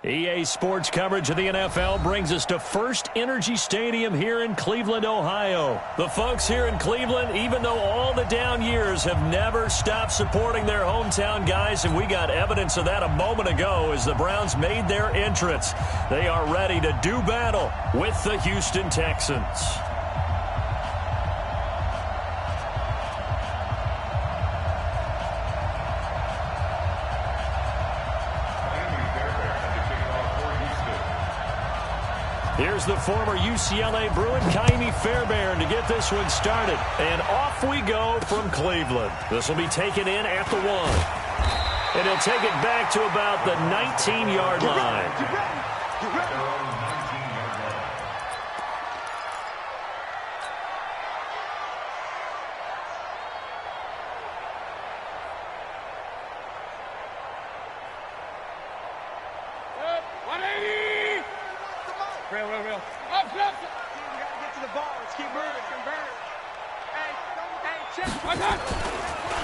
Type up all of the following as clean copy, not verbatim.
EA Sports coverage of the NFL brings us to First Energy Stadium here in Cleveland, Ohio. The folks here in Cleveland, even though all the down years, have never stopped supporting their hometown guys, and we got evidence of that a moment ago as the Browns made their entrance. They are ready to do battle with the Houston Texans. Here's the former UCLA Bruin, Ka'imi Fairbairn, to get this one started. And off we go from Cleveland. This will be taken in at the 1. And he'll take it back to about the 19-yard line.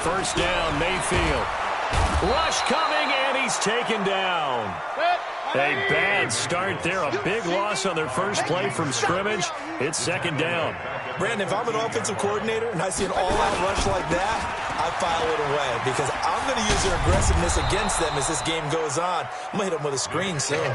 First down, Mayfield. Rush coming, and he's taken down. A bad start there. A big loss on their first play from scrimmage. It's second down. Brandon, if I'm an offensive coordinator and I see an all-out rush like that, I file it away because I'm going to use their aggressiveness against them as this game goes on. I'm going to hit them with a screen soon.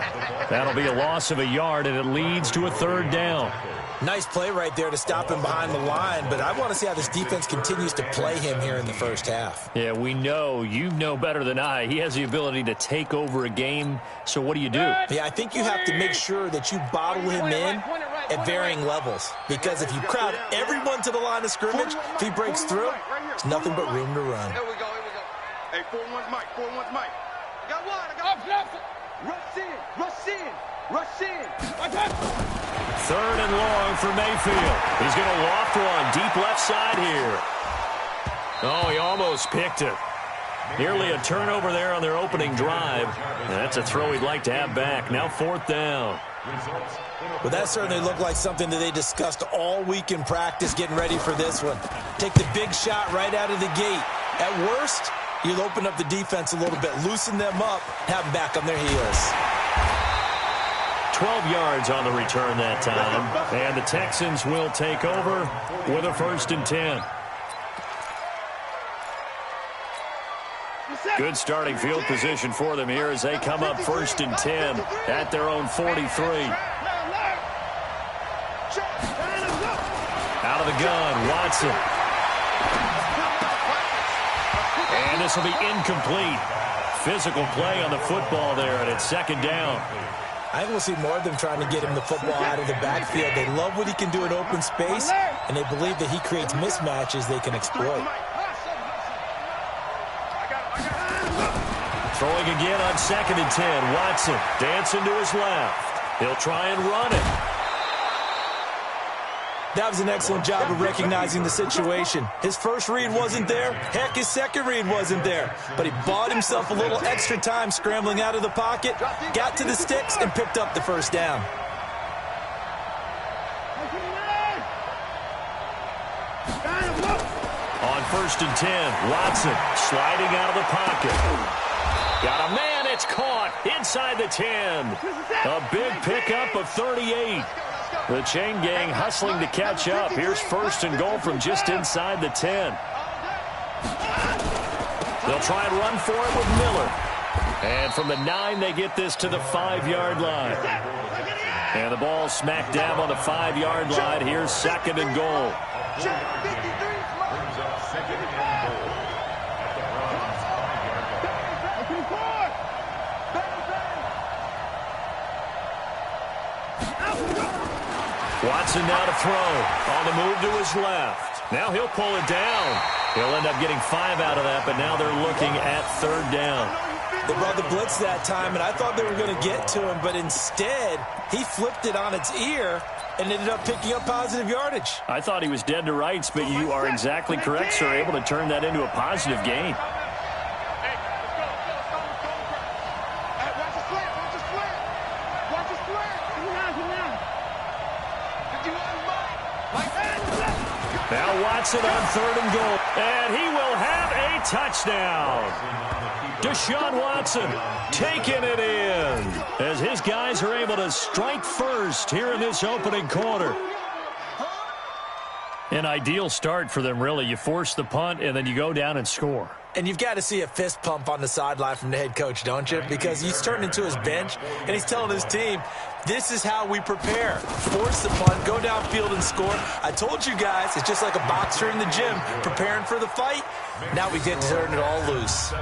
That'll be a loss of a yard, and it leads to a third down. Nice play right there to stop him behind the line, but I want to see how this defense continues to play him here in the first half. Yeah, we know. You know better than I. He has the ability to take over a game, so what do you do? Yeah, I think you have to make sure that you bottle him in at varying levels, because if you crowd everyone to the line of scrimmage, if he breaks through, there's nothing but room to run. Here we go, here we go. Hey, 4-1's Mike, 4-1's Mike. I got one, I got one. Rush in, rush in, rush in. Third and long for Mayfield. He's going to loft one deep left side here. Oh, he almost picked it. Nearly a turnover there on their opening drive. And that's a throw he'd like to have back. Now fourth down. Well, that certainly looked like something that they discussed all week in practice getting ready for this one. Take the big shot right out of the gate. At worst, you'll open up the defense a little bit, loosen them up, have them back on their heels. 12 yards on the return that time. And the Texans will take over with a 1st and 10. Good starting field position for them here as they come up 1st and 10 at their own 43. Out of the gun, Watson. And this will be incomplete. Physical play on the football there, and it's second down. I think we'll see more of them trying to get him the football out of the backfield. They love what he can do in open space, and they believe that he creates mismatches they can exploit. Throwing again on 2nd and 10. Watson dancing to his left. He'll try and run it. That was an excellent job of recognizing the situation. His first read wasn't there. Heck, his second read wasn't there. But he bought himself a little extra time scrambling out of the pocket, got to the sticks, and picked up the first down. On 1st and 10, Watson sliding out of the pocket. Got a man, it's caught inside the 10. A big pickup of 38. The chain gang hustling to catch up. Here's 1st and goal from just inside the 10. They'll try and run for it with Miller. And from the 9, they get this to the 5-yard line. And the ball smack dab on the 5-yard line. Here's 2nd and goal. Watson now to throw. On the move to his left. Now he'll pull it down. He'll end up getting 5 out of that, but now they're looking at 3rd down. They brought the blitz that time, and I thought they were going to get to him, but instead he flipped it on its ear and ended up picking up positive yardage. I thought he was dead to rights, but you are exactly correct, sir. Able to turn that into a positive gain. Now Watson on 3rd and goal. And he will have a touchdown. Deshaun Watson taking it in as his guys are able to strike first here in this opening quarter. An ideal start for them, really. You force the punt, and then you go down and score. And you've got to see a fist pump on the sideline from the head coach, don't you? Because he's turned into his bench, and he's telling his team, this is how we prepare. Force the punt, go downfield and score. I told you guys, it's just like a boxer in the gym preparing for the fight. Now we get to turn it all loose.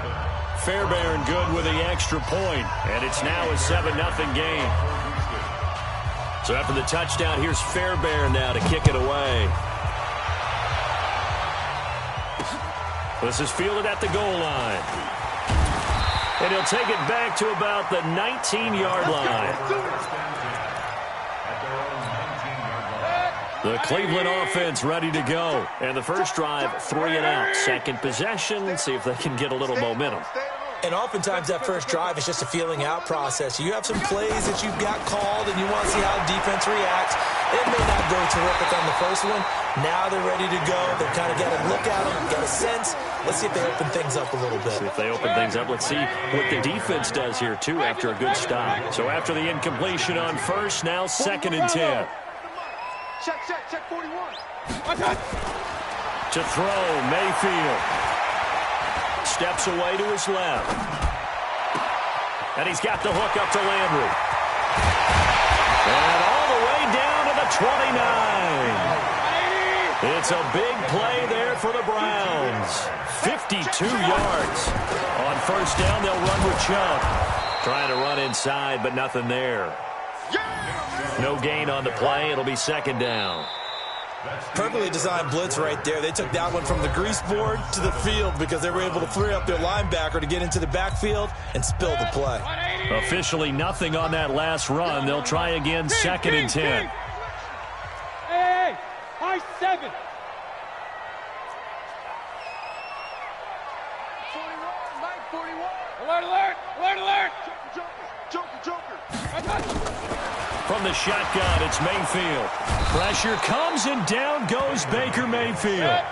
Fairbairn good with the extra point, and it's now a 7-0 game. So after the touchdown, here's Fairbairn now to kick it away. This is fielded at the goal line. And he'll take it back to about the 19-yard line. The Cleveland offense ready to go. And the first drive, 3 and out. Second possession, see if they can get a little momentum. And oftentimes that first drive is just a feeling out process. You have some plays that you've got called and you want to see how defense reacts. It may not go terrific on the first one. Now they're ready to go. They've kind of got to look at them, got a sense. Let's see if they open things up a little bit. See if they open things up. Let's see what the defense does here, too, after a good stop. So after the incompletion on first, now 2nd and 10. Check 41. To throw, Mayfield. Steps away to his left. And he's got the hook up to Landry. And all the way down to the 29. It's a big play there for the Browns. 52 yards. On first down, they'll run with Chubb. Trying to run inside, but nothing there. No gain on the play. It'll be 2nd down. Perfectly designed blitz right there. They took that one from the grease board to the field because they were able to free up their linebacker to get into the backfield and spill the play. Officially nothing on that last run. They'll try again, 2nd and 10. Hey, high 7. 41, Mike, 41. Alert, alert, alert, alert. Joker. From the shotgun, it's Mayfield. Pressure comes, and down goes Baker Mayfield.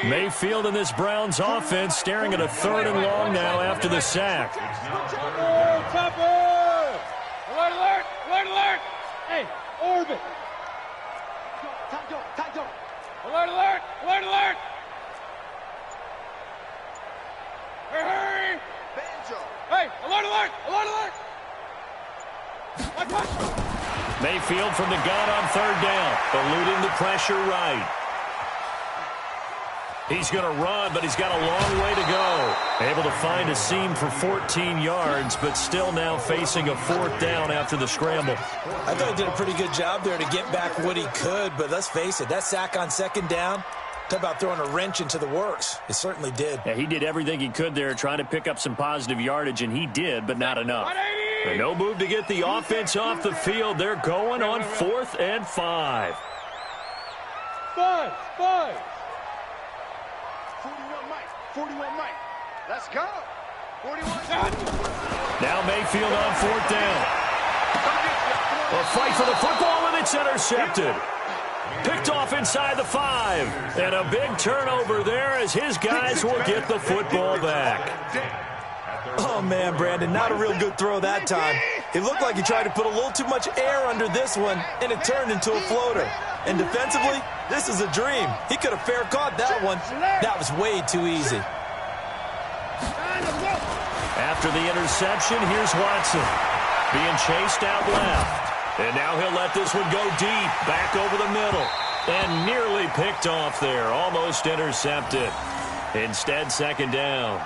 Mayfield in this Browns offense staring at a 3rd and long now after the sack. Chopper! Alert, alert, alert, alert. Hey, orbit. Time. Alert, alert, alert, alert. Hurry. Banjo. Hey, alert, alert, alert, alert. Mayfield from the gun on 3rd down, eluding the pressure right. He's going to run, but he's got a long way to go. Able to find a seam for 14 yards, but still now facing a 4th down after the scramble. I thought he did a pretty good job there to get back what he could, but let's face it, that sack on 2nd down, talk about throwing a wrench into the works. It certainly did. Yeah, he did everything he could there, trying to pick up some positive yardage, and he did, but not enough. And no move to get the offense off the field. They're going on 4th and 5. 5. 41 Mike. Let's go. 41. Now Mayfield on 4th down. A fight for the football, and it's intercepted. Picked off inside the 5. And a big turnover there as his guys will get the football back. Oh, man, Brandon, not a real good throw that time. It looked like he tried to put a little too much air under this one, and it turned into a floater. And defensively, this is a dream. He could have fair caught that one. That was way too easy. After the interception, here's Watson. Being chased out left. And now he'll let this one go deep, back over the middle. And nearly picked off there, almost intercepted. Instead, 2nd down.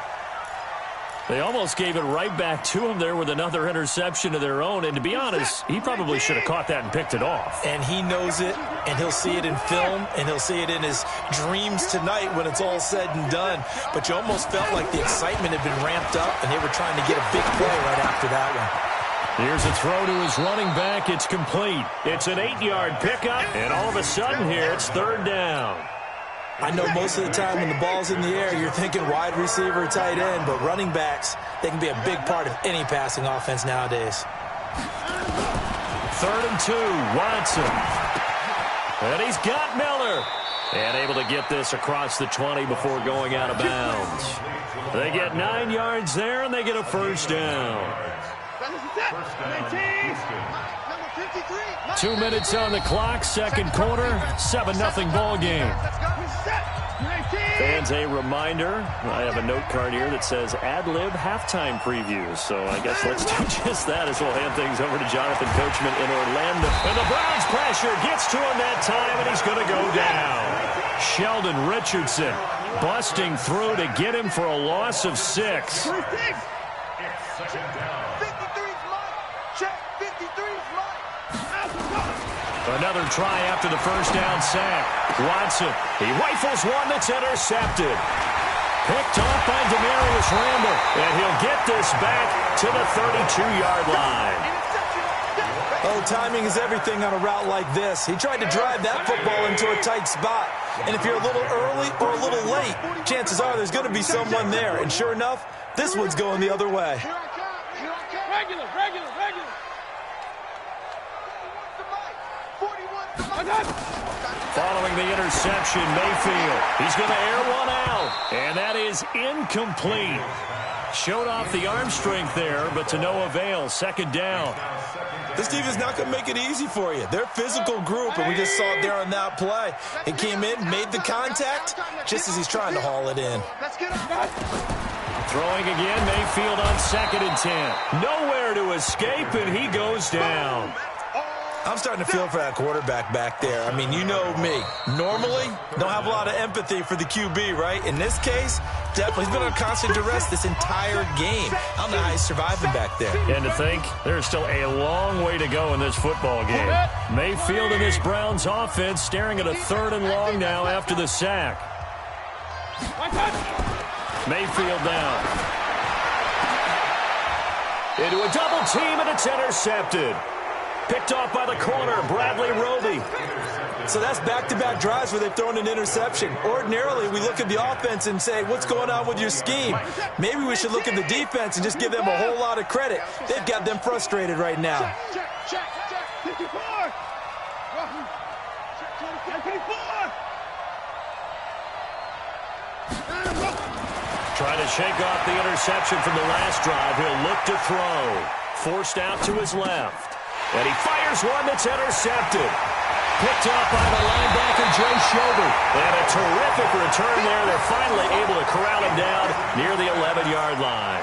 They almost gave it right back to him there with another interception of their own. And to be honest, he probably should have caught that and picked it off. And he knows it, and he'll see it in film, and he'll see it in his dreams tonight when it's all said and done. But you almost felt like the excitement had been ramped up, and they were trying to get a big play right after that one. Here's a throw to his running back. It's complete. It's an 8-yard pickup, and all of a sudden here, it's 3rd down. I know most of the time when the ball's in the air, you're thinking wide receiver, tight end, but running backs, they can be a big part of any passing offense nowadays. 3rd and 2, Watson. And he's got Miller. And able to get this across the 20 before going out of bounds. They get 9 yards there, and they get a first down. 2 minutes on the clock, second quarter, 7-0 ball game. Fans, a reminder, I have a note card here that says ad-lib halftime previews. So I guess let's do just that as we'll hand things over to Jonathan Coachman in Orlando. And the Browns pressure gets to him that time, and he's going to go down. Sheldon Richardson busting through to get him for a loss of 6. Another try after the first down sack. Watson, he rifles one that's intercepted. Picked off by Demarius Randall, and he'll get this back to the 32-yard line. Oh, timing is everything on a route like this. He tried to drive that football into a tight spot. And if you're a little early or a little late, chances are there's going to be someone there. And sure enough, this one's going the other way. Regular. Following the interception, Mayfield. He's going to air one out. And that is incomplete. Showed off the arm strength there, but to no avail. Second down. This team is not going to make it easy for you. They're a physical group, and we just saw it there on that play. He came in, made the contact, just as he's trying to haul it in. Throwing again, Mayfield on 2nd and 10. Nowhere to escape, and he goes down. I'm starting to feel for that quarterback back there. I mean, you know me. Normally, don't have a lot of empathy for the QB, right? In this case, definitely, he's been on constant duress this entire game. I don't know how he's surviving back there. And to think, there's still a long way to go in this football game. Mayfield and this Browns offense staring at a 3rd and long now after the sack. Mayfield down. Into a double team, and it's intercepted. Picked off by the corner, Bradley Roby. So that's back-to-back drives where they've thrown an interception. Ordinarily, we look at the offense and say, what's going on with your scheme? Maybe we should look at the defense and just give them a whole lot of credit. They've got them frustrated right now. Check. 54. Trying to shake off the interception from the last drive. He'll look to throw. Forced out to his left. And he fires one that's intercepted. Picked up by the linebacker, Jay Schobert. And a terrific return there. They're finally able to corral him down near the 11-yard line.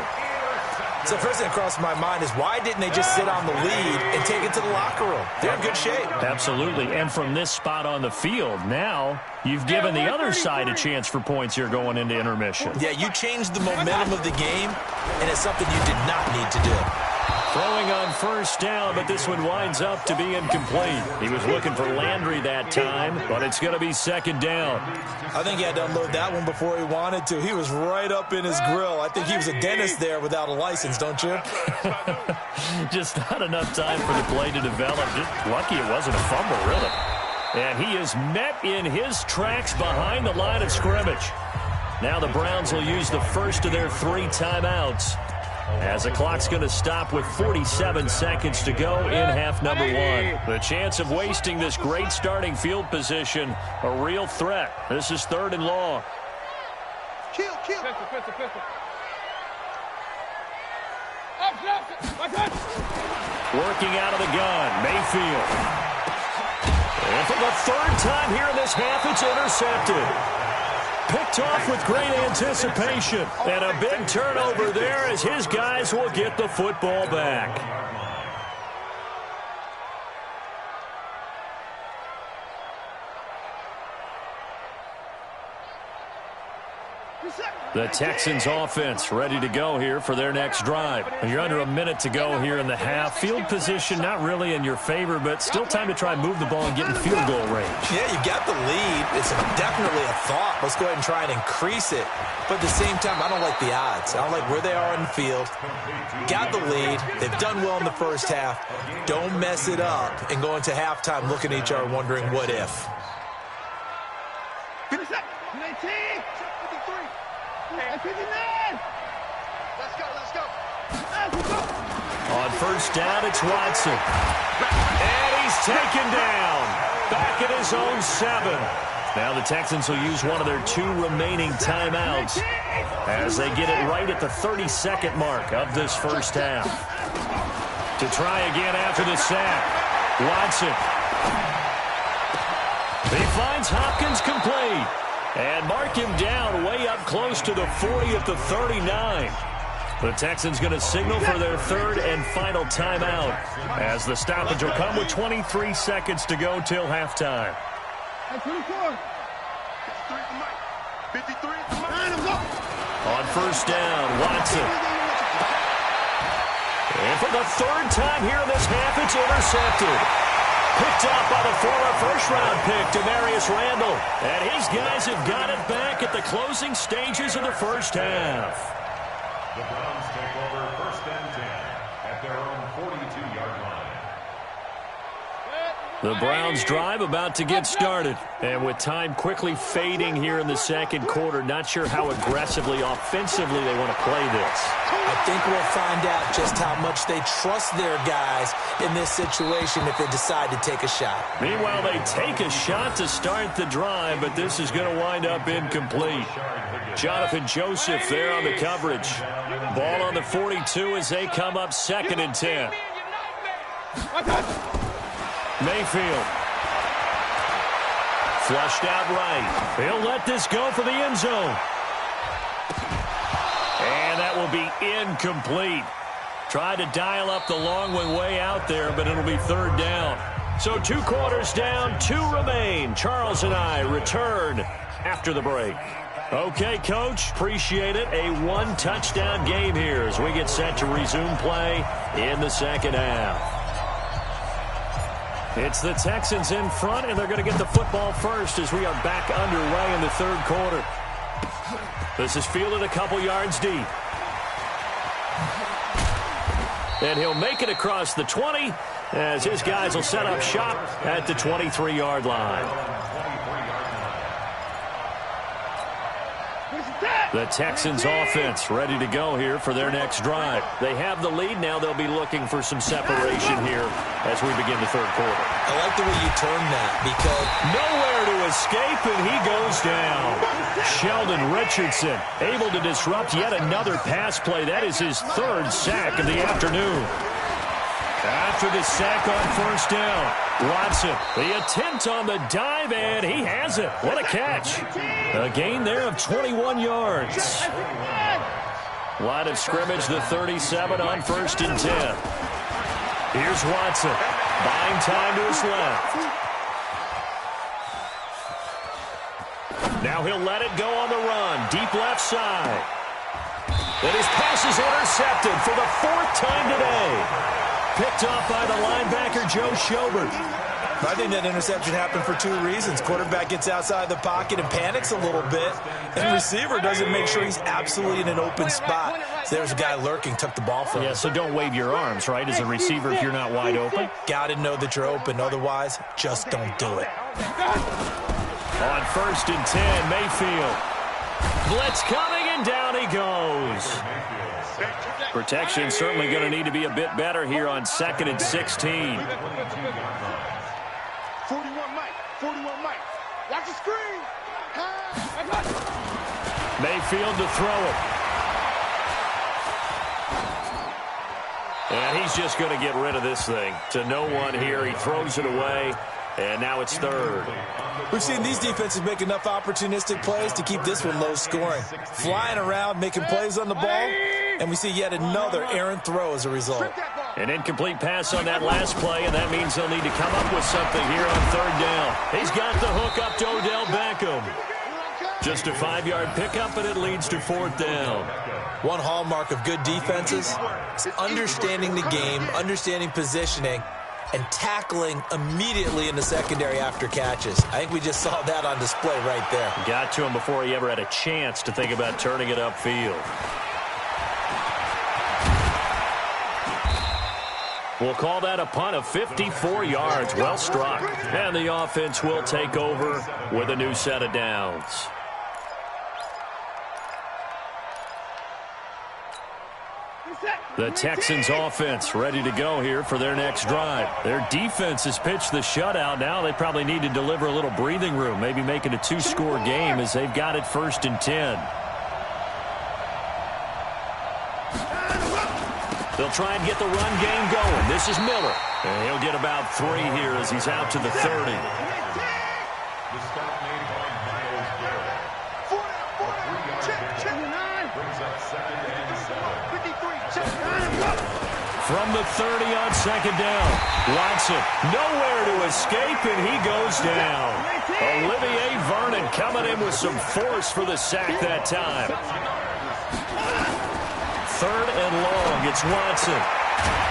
So first thing that crossed my mind is why didn't they just sit on the lead and take it to the locker room? They're in good shape. Absolutely. And from this spot on the field, now you've given the other side a chance for points here going into intermission. Yeah, you changed the momentum of the game, and it's something you did not need to do. Throwing on first down, but this one winds up to be incomplete. He was looking for Landry that time, but it's going to be 2nd down. I think he had to unload that one before he wanted to. He was right up in his grill. I think he was a dentist there without a license, don't you? Just not enough time for the play to develop. Just lucky it wasn't a fumble, really. And he is met in his tracks behind the line of scrimmage. Now the Browns will use the first of their 3 timeouts, as the clock's going to stop with 47 seconds to go in half number 1. The chance of wasting this great starting field position, a real threat. This is 3rd and long. Kill. Pistol. Working out of the gun, Mayfield. And for the 3rd time here in this half, it's intercepted. Picked off with great anticipation. And a big turnover there as his guys will get the football back. The Texans offense ready to go here for their next drive. You're under a minute to go here in the half. Field position not really in your favor, but still time to try and move the ball and get in field goal range. Yeah, you got the lead. It's definitely a thought. Let's go ahead and try and increase it. But at the same time, I don't like the odds. I don't like where they are in the field. Got the lead. They've done well in the first half. Don't mess it up and go into halftime looking at each other wondering what if. 19. 59. Let's go. On first down, it's Watson. And he's taken down. Back at his own 7. Now the Texans will use one of their 2 remaining timeouts as they get it right at the 32nd mark of this first half. To try again after the sack, Watson. He finds Hopkins complete. And mark him down way up close to the 40 at the 39. The Texans going to signal for their 3rd and final timeout as the stoppage will come with 23 seconds to go till halftime. On first down, Watson. And for the 3rd time here in this half, it's intercepted. Picked up by the former first-round pick, Demarius Randall. And his guys have got it back at the closing stages of the first half. The Browns take over 1st and 10 at their own 42-yard line. The Browns drive about to get started. And with time quickly fading here in the second quarter, not sure how aggressively, offensively they want to play this. I think we'll find out just how much they trust their guys in this situation if they decide to take a shot. Meanwhile, they take a shot to start the drive, but this is going to wind up incomplete. Jonathan Joseph there on the coverage. Ball on the 42 as they come up 2nd and 10. Mayfield. Flushed out right. He'll let this go for the end zone. And that will be incomplete. Tried to dial up the long one way out there, but it'll be 3rd down. So 2 quarters down, 2 remain. Charles and I return after the break. Okay, Coach, appreciate it. A 1-touchdown game here as we get set to resume play in the second half. It's the Texans in front, and they're going to get the football first as we are back underway in the 3rd quarter. This is fielded a couple yards deep. And he'll make it across the 20 as his guys will set up shop at the 23-yard line. The Texans offense ready to go here for their next drive. They have the lead. Now they'll be looking for some separation here as we begin the 3rd quarter. I like the way you term that because nowhere to escape, and he goes down. Sheldon Richardson able to disrupt yet another pass play. That is his 3rd sack of the afternoon. After the sack on first down, Watson, the attempt on the dive, and he has it. What a catch. A gain there of 21 yards. Line of scrimmage, the 37 on 1st and 10. Here's Watson, buying time to his left. Now he'll let it go on the run, deep left side. And his pass is intercepted for the 4th time today. Picked off by the linebacker, Joe Schobert. I think that interception happened for 2 reasons. Quarterback gets outside the pocket and panics a little bit, and receiver doesn't make sure he's absolutely in an open spot. So there's a guy lurking, took the ball from him. Yeah, so don't wave your arms, right, as a receiver if you're not wide open. Got to know that you're open. Otherwise, just don't do it. On 1st and 10, Mayfield. Blitz coming, and down he goes. Protection certainly going to need to be a bit better here on 2nd and 16. 41 Mike. 41 Mike. Watch the screen. Mayfield to throw it. And he's just going to get rid of this thing. To no one here. He throws it away. And now it's 3rd. We've seen these defenses make enough opportunistic plays to keep this one low scoring. Flying around, making plays on the ball, and we see yet another errant throw as a result. An incomplete pass on that last play, and that means they'll need to come up with something here on 3rd down. He's got the hook up to Odell Beckham. Just a 5-yard pickup, and it leads to 4th down. One hallmark of good defenses is understanding the game, understanding positioning, and tackling immediately in the secondary after catches. I think we just saw that on display right there. Got to him before he ever had a chance to think about turning it upfield. We'll call that a punt of 54 yards. Well struck. And the offense will take over with a new set of downs. The Texans offense ready to go here for their next drive. Their defense has pitched the shutout. Now they probably need to deliver a little breathing room, maybe make it a two-score game as they've got it 1st and 10. They'll try and get the run game going. This is Miller. And he'll get about 3 here as he's out to the 30. The stop made by Myles Garrett. A 3-yard pickup brings up 2nd and 7. From the 30 on 2nd down. Watson nowhere to escape, and he goes down. Olivier Vernon coming in with some force for the sack that time. 3rd and long. It's Watson.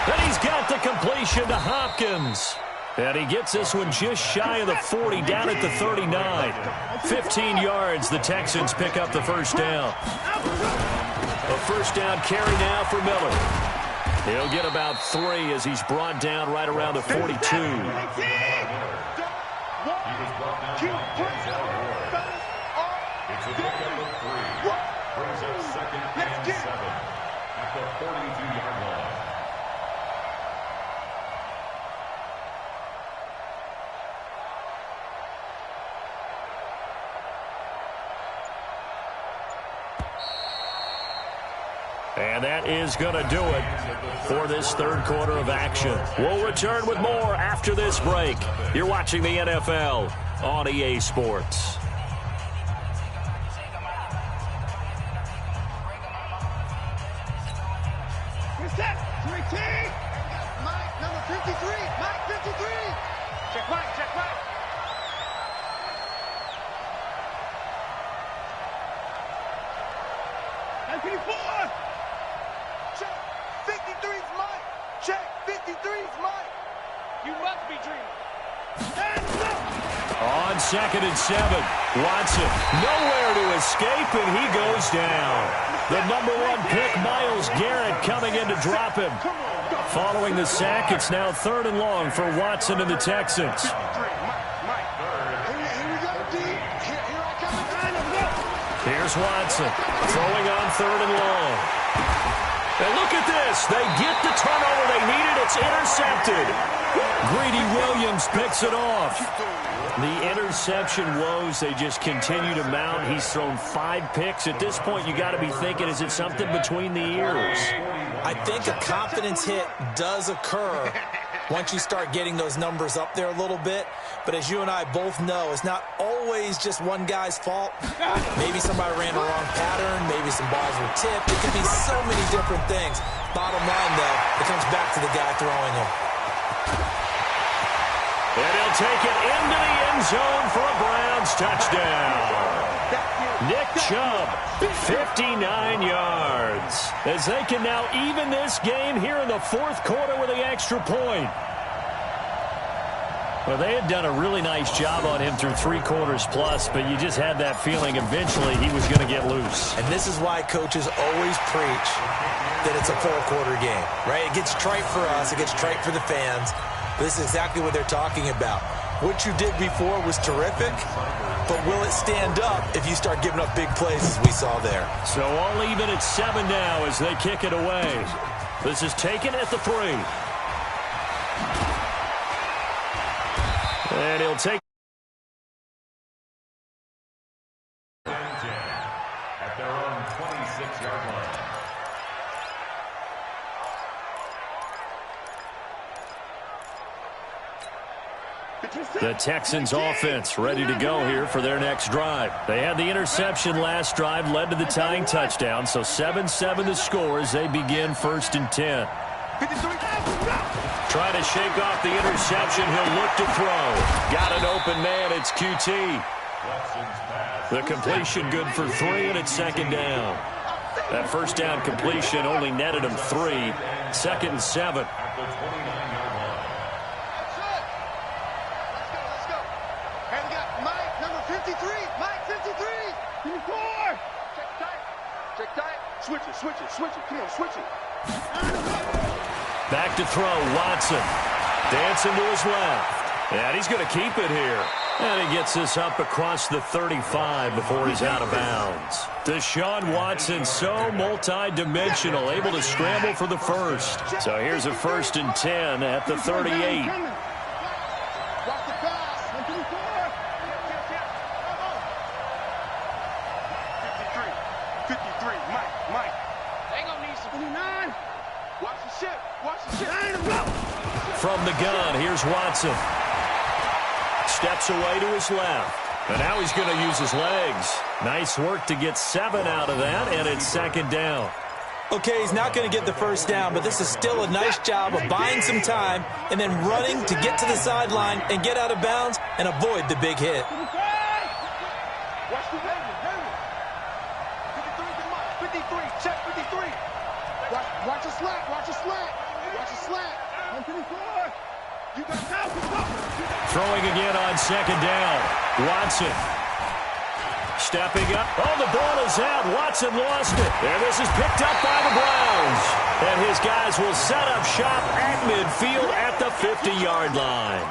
And he's got the completion to Hopkins. And he gets this one just shy of the 40, down at the 39. 15 yards, the Texans pick up the 1st down. A 1st down carry now for Miller. He'll get about 3 as he's brought down right around the 42. He was brought down by Denzel Ward. It's a pickup of 3. Brings up 2nd and 7 at the 42-yard line. And that is going to do it for this 3rd quarter of action. We'll return with more after this break. You're watching the NFL on EA Sports. Mike, number 53. Mike, 53. Check Mike, check Mike. Check 53's Mike. Check 53's Mike. You must be dreaming. On 2nd and 7, Watson nowhere to escape, and he goes down. The number 1 pick, Myles Garrett, coming in to drop him. Following the sack, it's now 3rd and long for Watson and the Texans. Here's Watson throwing on 3rd and long. And look at this. They get the turnover they needed. It's intercepted. Greedy Williams picks it off. The interception woes, they just continue to mount. He's thrown 5 picks. At this point, you got to be thinking, is it something between the ears? I think a confidence hit does occur once you start getting those numbers up there a little bit. But as you and I both know, it's not always just one guy's fault. Maybe somebody ran a wrong pattern. Maybe some balls were tipped. It could be so many different things. Bottom line, though, it comes back to the guy throwing them. And he'll take it into the end zone for a Browns touchdown. Nick Chubb, 59 yards. As they can now even this game here in the 4th quarter with the extra point. Well, they had done a really nice job on him through 3 quarters plus, but you just had that feeling eventually he was going to get loose. And this is why coaches always preach that it's a 4-quarter game, right? It gets trite for us. It gets trite for the fans. This is exactly what they're talking about. What you did before was terrific, but will it stand up if you start giving up big plays as we saw there? So all even at 7 now as they kick it away. This is taken at the 3. And he'll take at their own 26-yard line. the Texans offense ready to go here for their next drive. They had the interception last drive, led to the tying touchdown, so 7-7 the score as they begin 1st and 10. Trying to shake off the interception. He'll look to throw. Got an open man. It's QT. The completion good for 3, and it's 2nd down. That 1st down completion only netted him 3. 2nd and 7. At the 29-yard line. Let's go. And we got Mike, number 53. Mike, 53. 54. Check tight. Switch it. Come on, switch it. Back to throw, Watson. Dancing to his left. And he's going to keep it here. And he gets this up across the 35 before he's out of bounds. Deshaun Watson, so multi-dimensional, able to scramble for the first. So here's a 1st and 10 at the 38. Watch the pass. 53, Mike. They gonna need some 29. Watch the ship. From the gun, here's Watson. Steps away to his left. And now he's going to use his legs. Nice work to get 7 out of that, and it's 2nd down. Okay, he's not going to get the first down, but this is still a nice job of buying some time and then running to get to the sideline and get out of bounds and avoid the big hit. Watch the David. 53, check 53. Watch a slack. You got now. Throwing again on 2nd down. Watson. Stepping up. Oh, the ball is out. Watson lost it. And this is picked up by the Browns. And his guys will set up shop at midfield at the 50-yard line.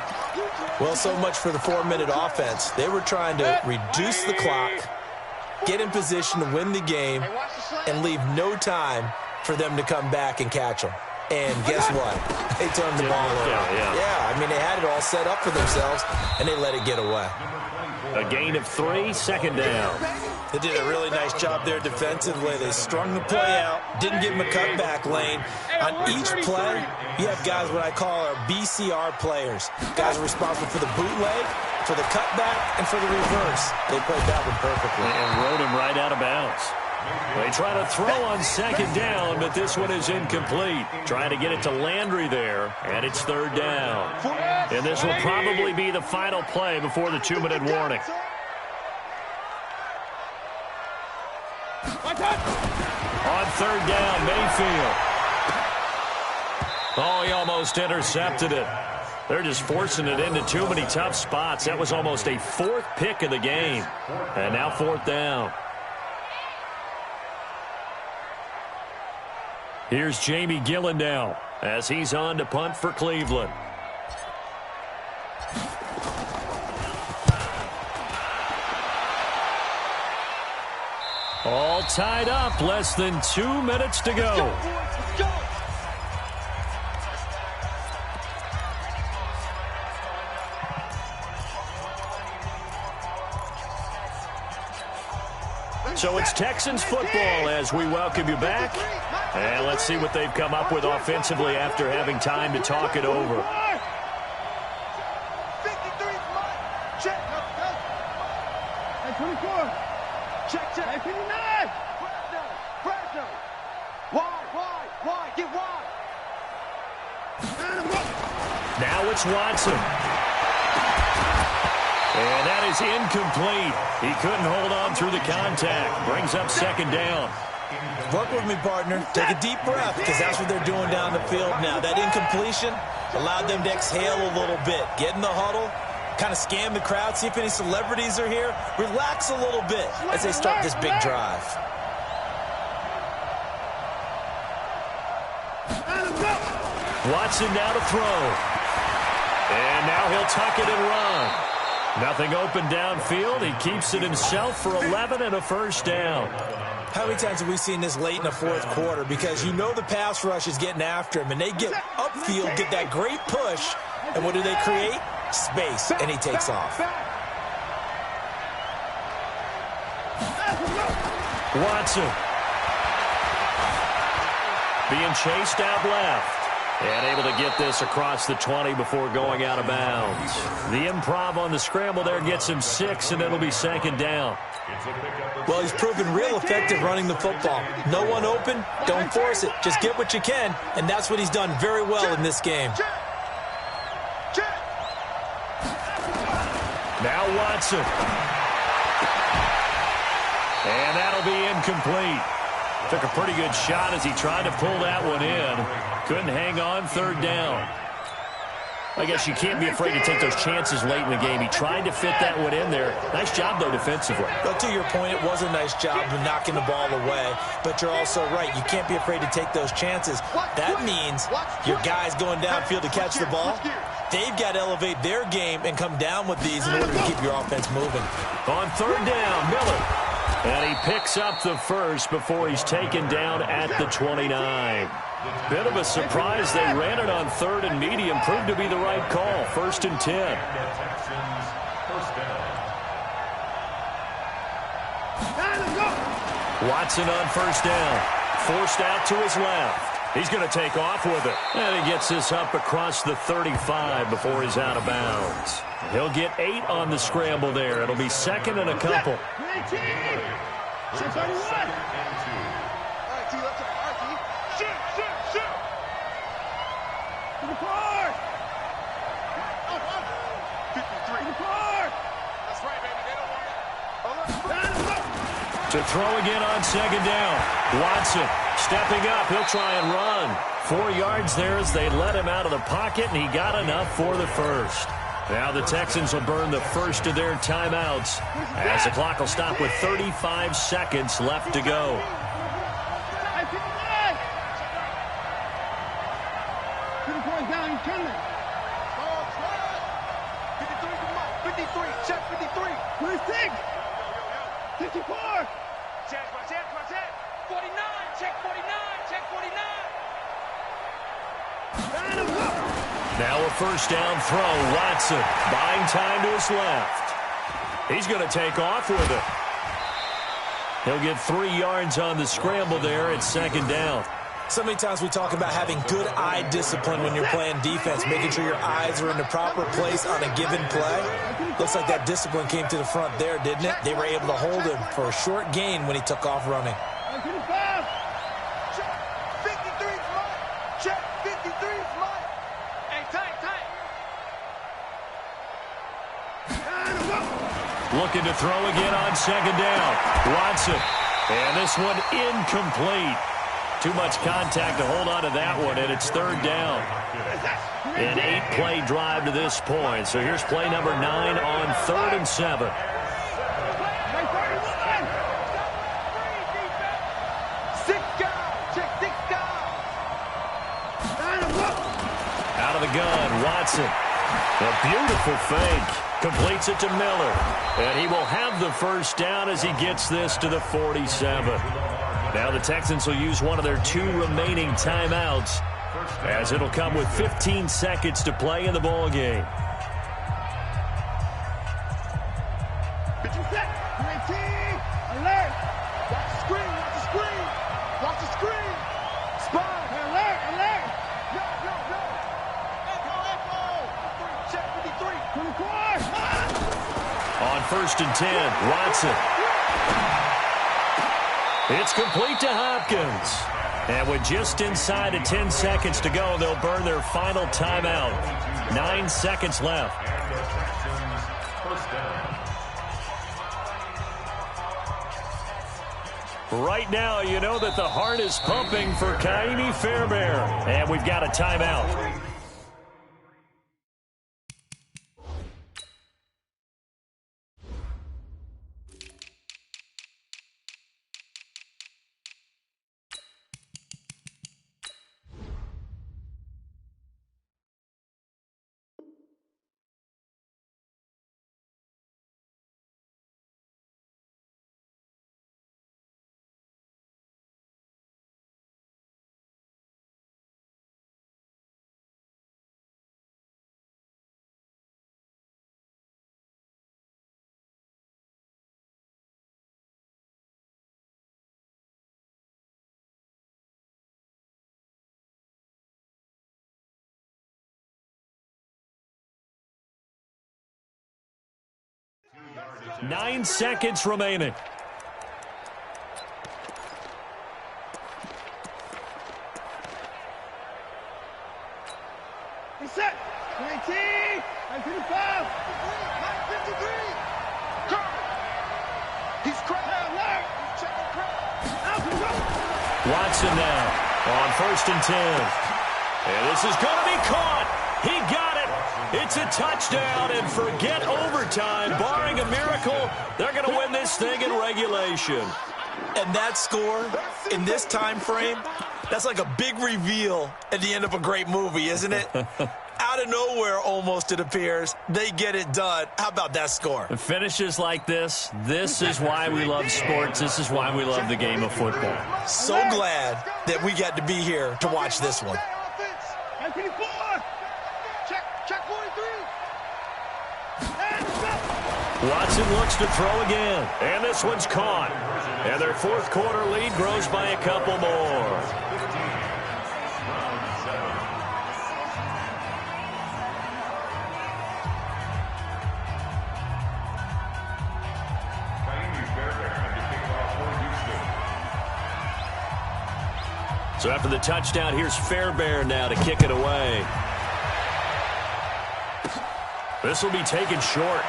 Well, so much for the 4-minute offense. They were trying to reduce the clock, get in position to win the game, and leave no time for them to come back and catch them. And guess what? They turned the ball over. Yeah, I mean, they had it all set up for themselves, and they let it get away. A gain of 3, 2nd down. They did a really nice job there defensively. They strung the play out, didn't give them a cutback lane. On each play, you have guys what I call our BCR players. Guys are responsible for the bootleg, for the cutback, and for the reverse. They played that one perfectly. And rode him right out of bounds. They try to throw on 2nd down, but this one is incomplete. Trying to get it to Landry there, and it's 3rd down. And this will probably be the final play before the 2-minute warning. On 3rd down, Mayfield. Oh, he almost intercepted it. They're just forcing it into too many tough spots. That was almost a 4th pick of the game. And now 4th down. Here's Jamie Gillen now as he's on to punt for Cleveland. All tied up, less than 2 minutes to go. Let's go. So it's Texans football as we welcome you back. And let's see what they've come up with offensively after having time to talk it over. 53, check. 24. Check. 59. Fresno. Wide. Get wide. Now it's Watson. And that is incomplete. He couldn't hold on through the contact. Brings up 2nd down. Work with me, partner. Take a deep breath, because that's what they're doing down the field now. That incompletion allowed them to exhale a little bit. Get in the huddle, kind of scan the crowd, see if any celebrities are here. Relax a little bit as they start this big drive. Watson now to throw. And now he'll tuck it and run. Nothing open downfield. He keeps it himself for 11 and a 1st down. How many times have we seen this late in the 4th quarter? Because you know the pass rush is getting after him, and they get upfield, get that great push, and what do they create? Space, and he takes off. Watson. Being chased out left. And able to get this across the 20 before going out of bounds. The improv on the scramble there gets him 6, and it'll be 2nd down. Well, he's proven real effective running the football. No one open, don't force it. Just get what you can, and that's what he's done very well in this game. Now Watson. And that'll be incomplete. Took a pretty good shot as he tried to pull that one in. Couldn't hang on, 3rd down. I guess you can't be afraid to take those chances late in the game. He tried to fit that one in there. Nice job, though, defensively. Well, to your point, it was a nice job of knocking the ball away. But you're also right. You can't be afraid to take those chances. That means your guys going downfield to catch the ball, They've got to elevate their game and come down with these in order to keep your offense moving. On third down, Miller. And he picks up the first before he's taken down at the 29. Bit of a surprise. They ran it on third and medium. Proved to be the right call. 1st and 10. Watson on first down. Forced out to his left. He's going to take off with it. And he gets this up across the 35 before he's out of bounds. He'll get 8 on the scramble there. It'll be 2nd and a couple. To throw again on 2nd down. Watson stepping up. He'll try and run. 4 yards there as they let him out of the pocket, and he got enough for the first. Now the Texans will burn the first of their timeouts as the clock will stop with 35 seconds left to go. Now a first down throw. Watson buying time to his left. He's going to take off with it. He'll get 3 yards on the scramble there at 2nd down. So many times we talk about having good eye discipline when you're playing defense, making sure your eyes are in the proper place on a given play. Looks like that discipline came to the front there, didn't it? They were able to hold him for a short gain when he took off running. Looking to throw again on 2nd down. Watson. And this one incomplete. Too much contact to hold on to that one, and it's 3rd down. An 8-play drive to this point. So here's play number 9 on 3rd and 7. Out of the gun, Watson. A beautiful fake. Completes it to Miller. And he will have the first down as he gets this to the 47. Now the Texans will use one of their 2 remaining timeouts as it'll come with 15 seconds to play in the ball game. Alert! Watch the screen! Watch the screen! Watch the screen! Spy! Alert! Alert! Yo! Echo! Check 53! 24! On 1st and 10, Watson. It's complete to Hopkins. And with just inside of 10 seconds to go, they'll burn their final timeout. 9 seconds left. Right now, you know that the heart is pumping for Kaimi Fairbairn. And we've got a timeout. Nine seconds remaining. Reset. 19. 19.5. 53. He's cracked. Alert. He's checking crack. Watson now on 1st and 10. And this is going to be caught. He got it. It's a touchdown, and forget overtime. Barring a miracle, they're going to win this thing in regulation. And that score in this time frame, that's like a big reveal at the end of a great movie, isn't it? Out of nowhere, almost, it appears, they get it done. How about that score? Finishes like this is why we love sports. This is why we love the game of football. So glad that we got to be here to watch this one. Check 43. Watson looks to throw again, and this one's caught. And their fourth quarter lead grows by a couple more. So after the touchdown, here's Fairbairn now to kick it away. This will be taken short.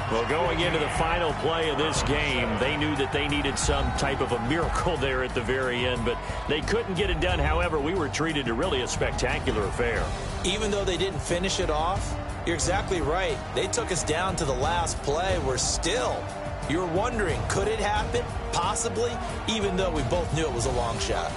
Well, going into the final play of this game, they knew that they needed some type of a miracle there at the very end, but they couldn't get it done. However, we were treated to really a spectacular affair. Even though they didn't finish it off, you're exactly right. They took us down to the last play. We're still, you're wondering, could it happen? Possibly, even though we both knew it was a long shot.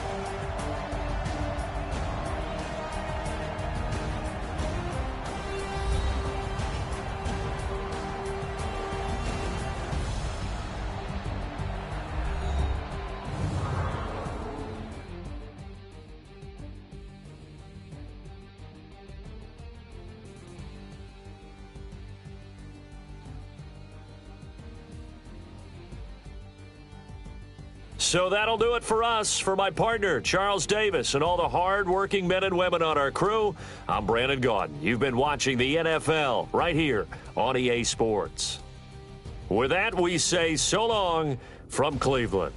So that'll do it for us. For my partner, Charles Davis, and all the hard-working men and women on our crew, I'm Brandon Gaudin. You've been watching the NFL right here on EA Sports. With that, we say so long from Cleveland.